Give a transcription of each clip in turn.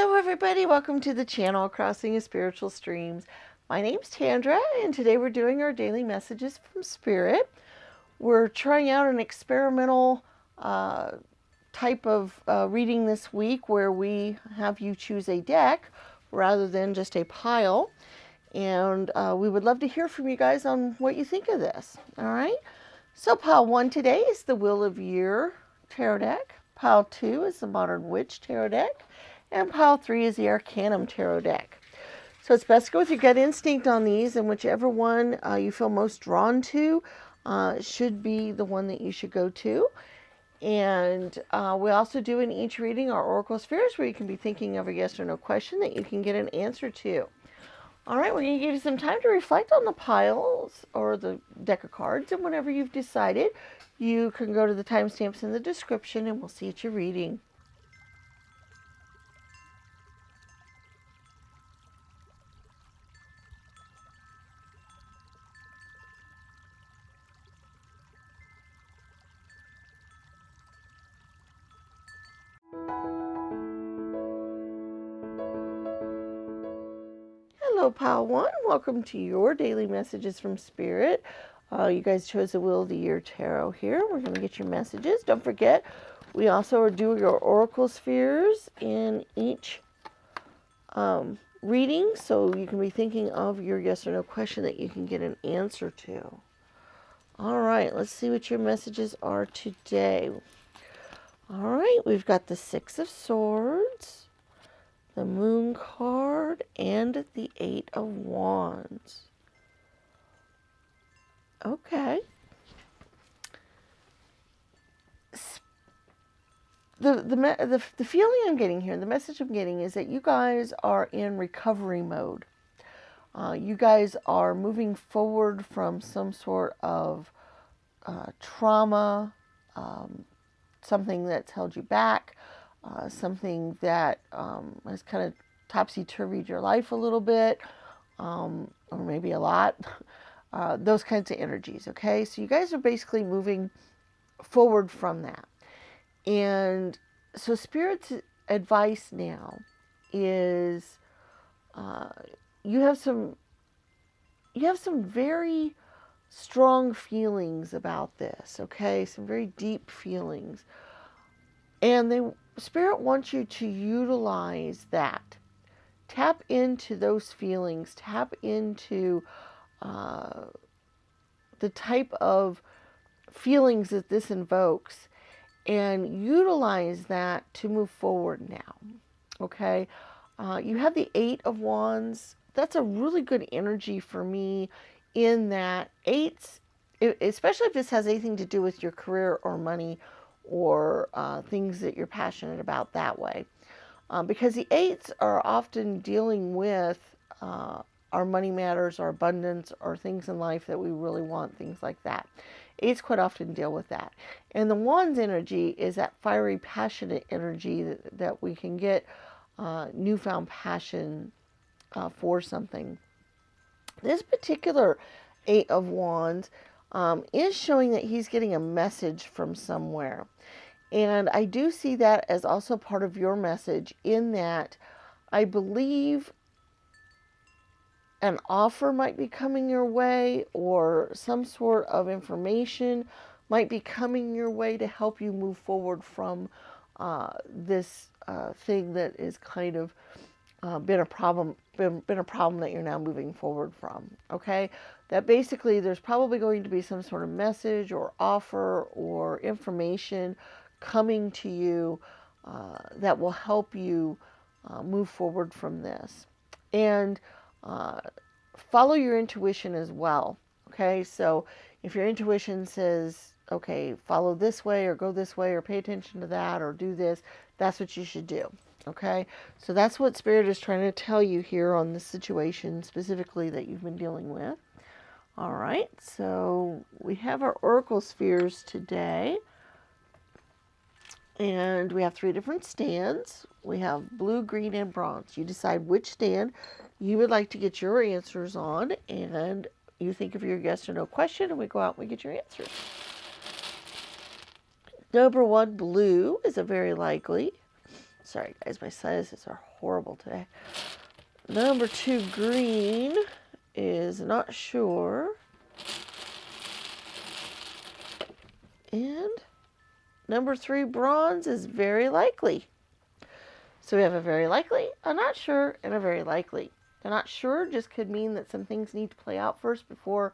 Hello everybody, welcome to the channel Crossing of Spiritual Streams. My name's Tandra and today we're doing our daily messages from Spirit. We're trying out an experimental type of reading this week where we have you choose a deck rather than just a pile. And we would love to hear from you guys on what you think of this. Alright, so pile 1 today is the Wheel of Year Tarot deck. Pile 2 is the Modern Witch Tarot deck. And pile 3 is the Arcanum Tarot deck. So it's best to go with your gut instinct on these, and whichever one you feel most drawn to should be the one that you should go to. And we also do in each reading our Oracle Spheres, where you can be thinking of a yes or no question that you can get an answer to. All right, we're going to give you some time to reflect on the piles or the deck of cards, and whenever you've decided, you can go to the timestamps in the description, and we'll see you at your reading. Hello, Pile 1. Welcome to your daily messages from Spirit. You guys chose the Wheel of the Year Tarot here. We're going to get your messages. Don't forget, we also are doing your Oracle Spheres in each reading, so you can be thinking of your yes or no question that you can get an answer to. All right, let's see what your messages are today. All right, we've got the Six of Swords, the Moon card, and the Eight of Wands. Okay. The feeling I'm getting here, the message I'm getting is that you guys are in recovery mode. You guys are moving forward from some sort of trauma, something that's held you back, something that has kind of topsy-turvied your life a little bit, or maybe a lot. Those kinds of energies, okay? So you guys are basically moving forward from that. And so Spirit's advice now is you have some very strong feelings about this, okay? Some very deep feelings. And Spirit wants you to utilize that. Tap into those feelings. Tap into the type of feelings that this invokes and utilize that to move forward now. Okay? You have the Eight of Wands. That's a really good energy for me in that eights, especially if this has anything to do with your career or money or things that you're passionate about that way. Because the eights are often dealing with our money matters, our abundance, or things in life that we really want, things like that. Eights quite often deal with that. And the Wands energy is that fiery, passionate energy that we can get newfound passion for something. This particular Eight of Wands is showing that he's getting a message from somewhere. And I do see that as also part of your message, in that I believe an offer might be coming your way, or some sort of information might be coming your way to help you move forward from this thing that is kind of been a problem that you're now moving forward from. Okay, that basically there's probably going to be some sort of message or offer or information coming to you that will help you move forward from this. And follow your intuition as well. Okay, so if your intuition says, okay, follow this way or go this way or pay attention to that or do this, that's what you should do. Okay, so that's what Spirit is trying to tell you here on this situation specifically that you've been dealing with. All right, so we have our Oracle Spheres today. And we have 3 different stands. We have blue, green, and bronze. You decide which stand you would like to get your answers on, and you think of your yes or no question, and we go out and we get your answers. Number 1, blue, is a very likely. Sorry, guys, my sinuses are horrible today. Number 2, green, is not sure. And number 3, bronze, is very likely. So we have a very likely, a not sure, and a very likely. A not sure just could mean that some things need to play out first before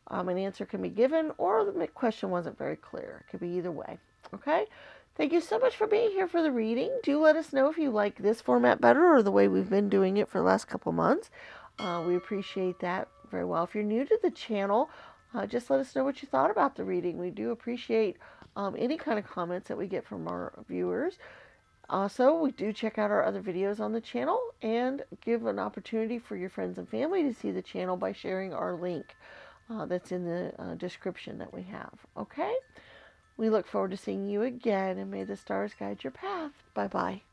an answer can be given, or the question wasn't very clear. It could be either way. Okay? Thank you so much for being here for the reading. Do let us know if you like this format better or the way we've been doing it for the last couple months. We appreciate that very well. If you're new to the channel, just let us know what you thought about the reading. We do appreciate any kind of comments that we get from our viewers. Also, we do check out our other videos on the channel and give an opportunity for your friends and family to see the channel by sharing our link that's in the description that we have. Okay? We look forward to seeing you again, and may the stars guide your path. Bye-bye.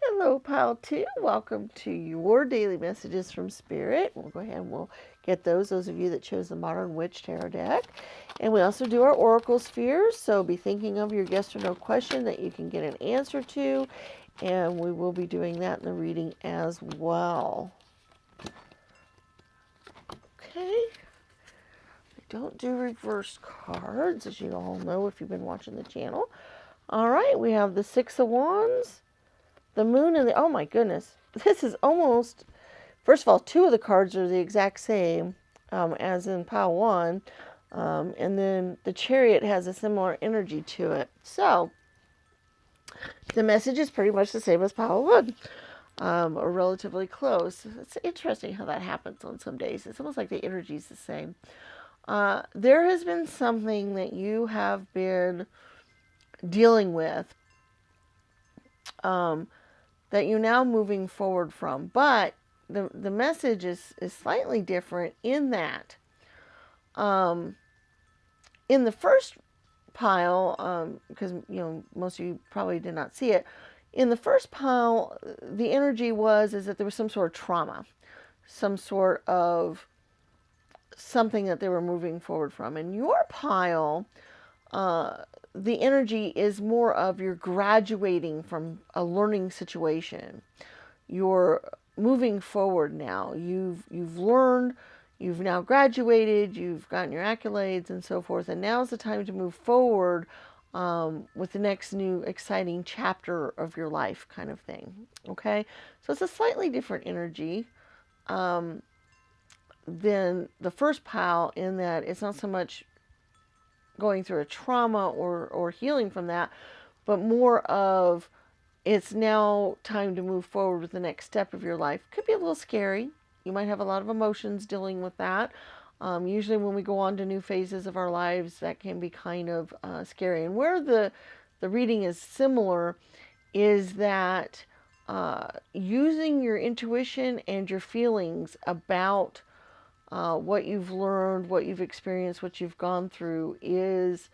Hello, Pile 2. Welcome to your daily messages from Spirit. We'll go ahead and we'll get those of you that chose the Modern Witch Tarot deck. And we also do our Oracle Spheres, so be thinking of your yes or no question that you can get an answer to, and we will be doing that in the reading as well. Okay. I don't do reverse cards, as you all know if you've been watching the channel. All right, we have the 6 of Wands, the Moon, and the... Oh, my goodness. This is almost... First of all, 2 of the cards are the exact same as in pile 1. And then the Chariot has a similar energy to it. So, the message is pretty much the same as pile 1. Or relatively close. It's interesting how that happens on some days. It's almost like the energy is the same. There has been something that you have been dealing with that you're now moving forward from. But the message is slightly different in that in the first pile, because most of you probably did not see it, in the first pile, the energy is that there was some sort of trauma, some sort of something that they were moving forward from. In your pile, the energy is more of you're graduating from a learning situation. You're moving forward now. You've learned, you've now graduated, you've gotten your accolades and so forth, and now's the time to move forward with the next new exciting chapter of your life kind of thing. Okay? So it's a slightly different energy than the first pile, in that it's not so much going through a trauma or healing from that, but more of it's now time to move forward with the next step of your life. Could be a little scary. You might have a lot of emotions dealing with that. Usually when we go on to new phases of our lives, that can be kind of scary. And where the reading is similar is that using your intuition and your feelings about what you've learned, what you've experienced, what you've gone through is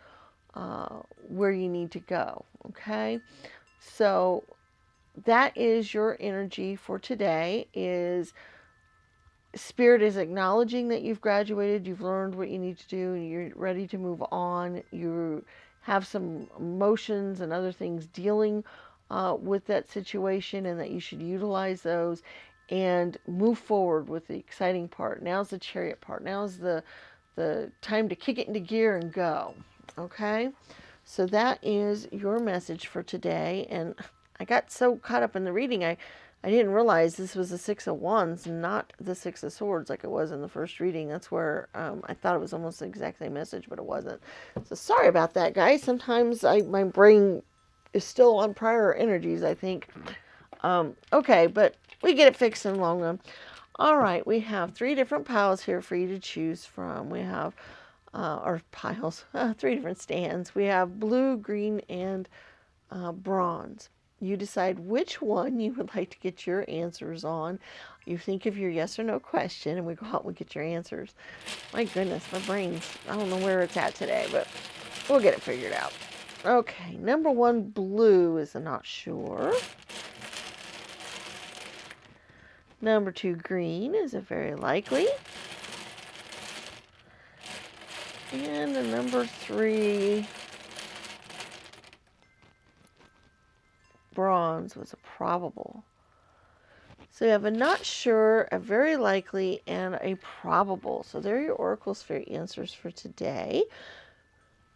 where you need to go. Okay? So that is your energy for today. Is Spirit is acknowledging that you've graduated, you've learned what you need to do, and you're ready to move on. You have some emotions and other things dealing with that situation, and that you should utilize those and move forward with the exciting part. Now's the Chariot part. Now's the time to kick it into gear and go. Okay? So that is your message for today. And I got so caught up in the reading, I didn't realize this was the 6 of Wands, not the 6 of Swords like it was in the first reading. That's where I thought it was almost the exact same message, but it wasn't. So sorry about that, guys. Sometimes my brain is still on prior energies, I think. Okay, but we get it fixed in the long run. All right, we have 3 different piles here for you to choose from. We have, or piles, 3 different stands. We have blue, green, and bronze. You decide which one you would like to get your answers on. You think of your yes or no question, and we go out and we get your answers. My goodness, my brain's, I don't know where it's at today, but we'll get it figured out. Okay, number 1, blue, is a not sure. Number 2, green, is a very likely. And the number 3, bronze was a probable. So you have a not sure, a very likely, and a probable. So there are your Oracle Sphere answers for today.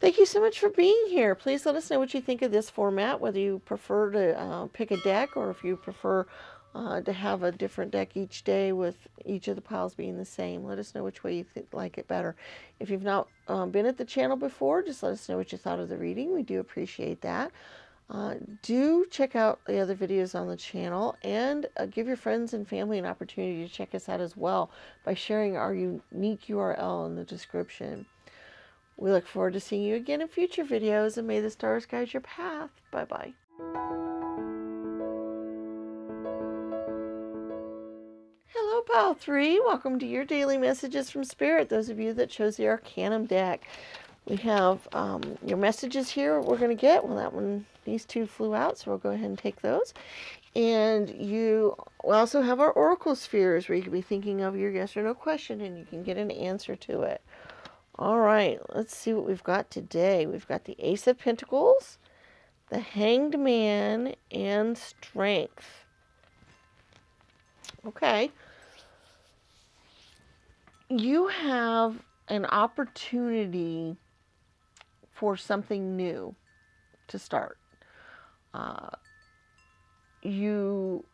Thank you so much for being here. Please let us know what you think of this format, whether you prefer to pick a deck or if you prefer to have a different deck each day with each of the piles being the same. Let us know which way you like it better. If you've not been at the channel before, just let us know what you thought of the reading. We do appreciate that. Do check out the other videos on the channel and give your friends and family an opportunity to check us out as well by sharing our unique URL in the description. We look forward to seeing you again in future videos, and may the stars guide your path. Bye-bye. Hello, Pile 3. Welcome to your daily messages from Spirit, those of you that chose the Arcanum deck. We have your messages here we're going to get. Well, these two flew out, so we'll go ahead and take those. And you also have our Oracle Spheres, where you can be thinking of your yes or no question, and you can get an answer to it. All right, let's see what we've got today. We've got the Ace of Pentacles, the Hanged Man, and Strength. Okay. You have an opportunity for something new to start. You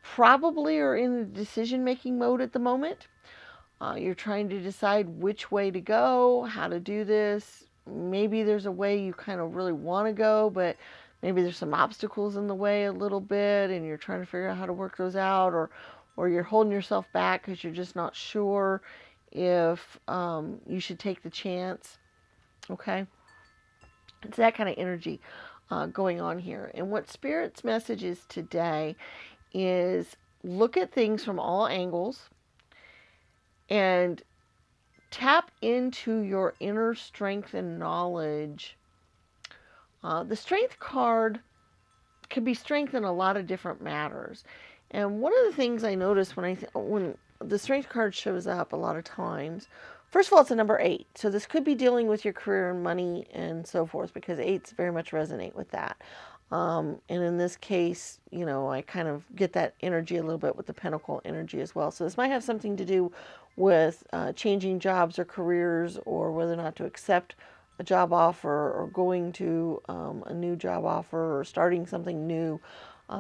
probably are in the decision-making mode at the moment. You're trying to decide which way to go, how to do this. Maybe there's a way you kind of really want to go, but maybe there's some obstacles in the way a little bit, and you're trying to figure out how to work those out, or you're holding yourself back because you're just not sure if you should take the chance. Okay? It's that kind of energy going on here. And what Spirit's message is today is look at things from all angles and tap into your inner strength and knowledge. The strength card can be strength in a lot of different matters. And one of the things I notice when the strength card shows up a lot of times, first of all, it's a number 8. So this could be dealing with your career and money and so forth, because 8s very much resonate with that. And in this case, you know, I kind of get that energy a little bit with the Pentacle energy as well. So this might have something to do with changing jobs or careers, or whether or not to accept a job offer, or going to a new job offer, or starting something new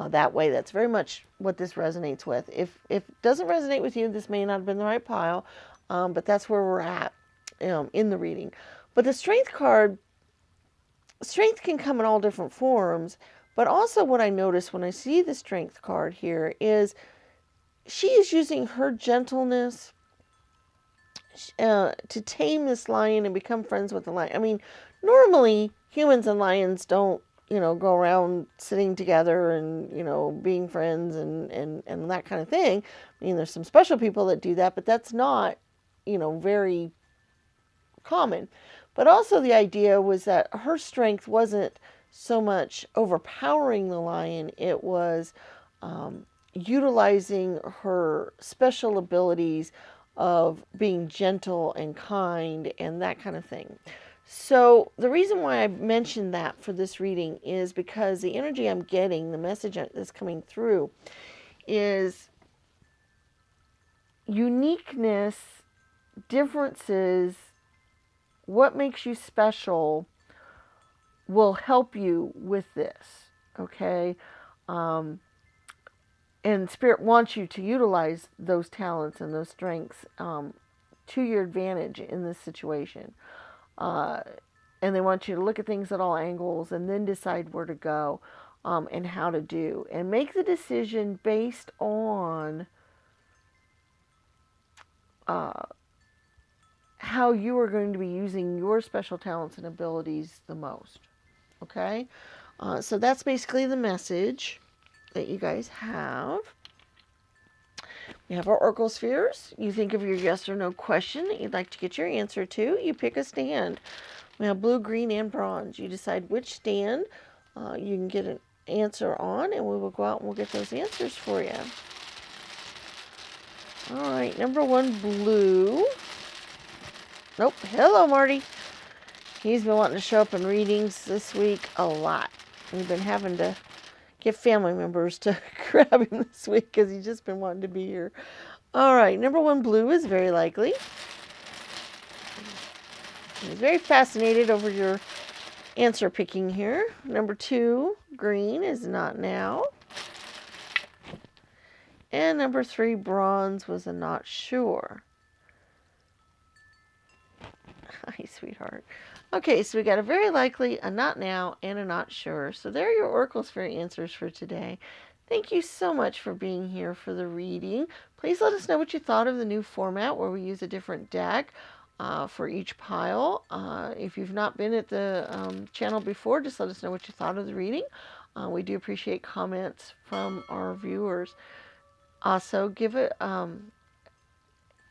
that way. That's very much what this resonates with. If it doesn't resonate with you, this may not have been the right pile, but that's where we're at in the reading. But the Strength card, strength can come in all different forms, but also what I notice when I see the Strength card here is she is using her gentleness to tame this lion and become friends with the lion. I mean, normally humans and lions don't, you know, go around sitting together and, you know, being friends and that kind of thing. I mean, there's some special people that do that, but that's not, you know, very common. But also the idea was that her strength wasn't so much overpowering the lion, it was utilizing her special abilities of being gentle and kind and that kind of thing. So the reason why I mentioned that for this reading is because the energy I'm getting, the message that's coming through, is uniqueness, differences, what makes you special will help you with this, okay? And Spirit wants you to utilize those talents and those strengths to your advantage in this situation. And they want you to look at things at all angles and then decide where to go and how to do. And make the decision based on how you are going to be using your special talents and abilities the most. Okay? So that's basically the message that you guys have. We have our Oracle Spheres. You think of your yes or no question that you'd like to get your answer to. You pick a stand. We have blue, green, and bronze. You decide which stand you can get an answer on, and we will go out and we'll get those answers for you. All right, number 1, blue. Nope. Hello, Marty. He's been wanting to show up in readings this week a lot. We've been having to get family members to grab him this week because he's just been wanting to be here. All right, number 1, blue is very likely. He's very fascinated over your answer picking here. Number 2, green is not now. And number 3, bronze was a not sure. Hi, sweetheart. Okay, so we got a very likely, a not now, and a not sure. So there are your Oracle Sphere answers for today. Thank you so much for being here for the reading. Please let us know what you thought of the new format where we use a different deck for each pile. If you've not been at the channel before, just let us know what you thought of the reading. We do appreciate comments from our viewers. Also,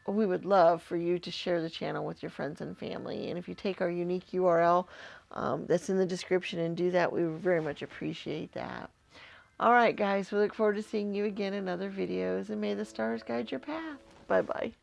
we would love for you to share the channel with your friends and family. And if you take our unique URL that's in the description and do that, we would very much appreciate that. All right, guys, we look forward to seeing you again in other videos, and may the stars guide your path. Bye-bye.